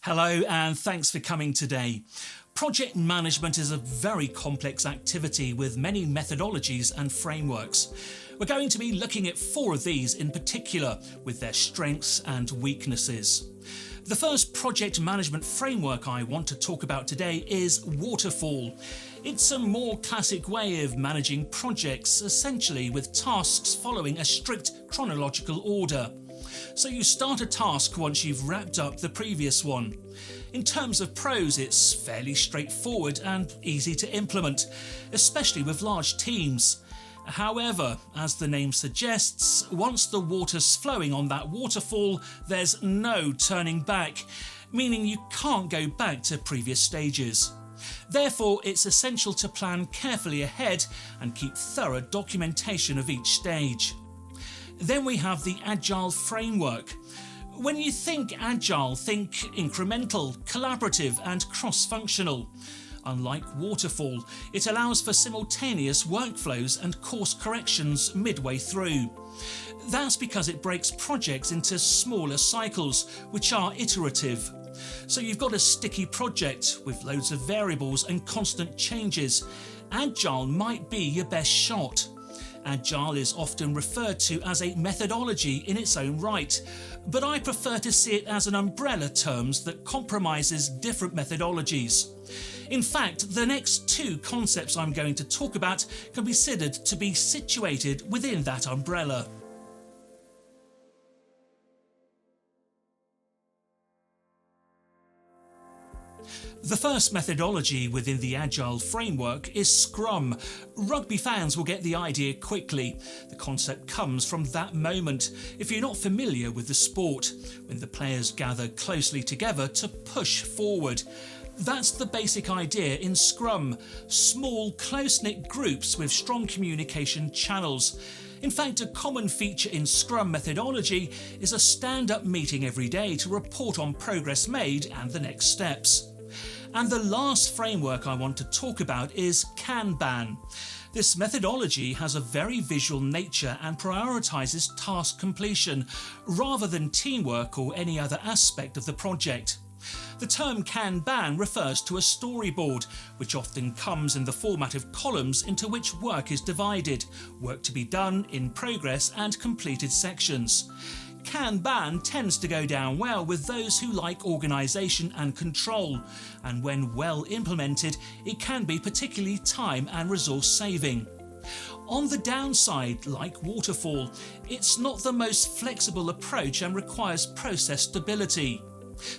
Hello and thanks for coming today. Project management is a very complex activity with many methodologies and frameworks. We're going to be looking at 4 of these in particular, with their strengths and weaknesses. The first project management framework I want to talk about today is Waterfall. It's a more classic way of managing projects, essentially with tasks following a strict chronological order. So you start a task once you've wrapped up the previous one. In terms of pros, it's fairly straightforward and easy to implement, especially with large teams. However, as the name suggests, once the water's flowing on that waterfall, there's no turning back, meaning you can't go back to previous stages. Therefore, it's essential to plan carefully ahead and keep thorough documentation of each stage. Then we have the Agile framework. When you think Agile, think incremental, collaborative and cross-functional. Unlike Waterfall, it allows for simultaneous workflows and course corrections midway through. That's because it breaks projects into smaller cycles, which are iterative. So you've got a sticky project with loads of variables and constant changes. Agile might be your best shot. Agile is often referred to as a methodology in its own right, but I prefer to see it as an umbrella term that compromises different methodologies. In fact, the next 2 concepts I'm going to talk about can be considered to be situated within that umbrella. The first methodology within the Agile framework is Scrum. Rugby fans will get the idea quickly. The concept comes from that moment, if you're not familiar with the sport, when the players gather closely together to push forward. That's the basic idea in Scrum: small, close-knit groups with strong communication channels. In fact, a common feature in Scrum methodology is a stand-up meeting every day to report on progress made and the next steps. And the last framework I want to talk about is Kanban. This methodology has a very visual nature and prioritises task completion rather than teamwork or any other aspect of the project. The term Kanban refers to a storyboard, which often comes in the format of columns into which work is divided, work to be done, in progress and completed sections. Kanban tends to go down well with those who like organisation and control, and when well implemented, it can be particularly time and resource saving. On the downside, like Waterfall, it's not the most flexible approach and requires process stability.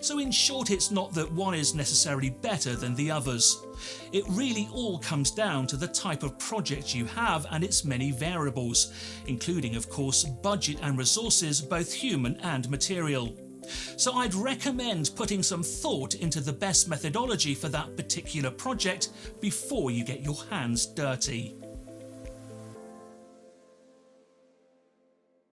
So in short, it's not that one is necessarily better than the others. It really all comes down to the type of project you have and its many variables, including of course budget and resources, both human and material. So I'd recommend putting some thought into the best methodology for that particular project before you get your hands dirty.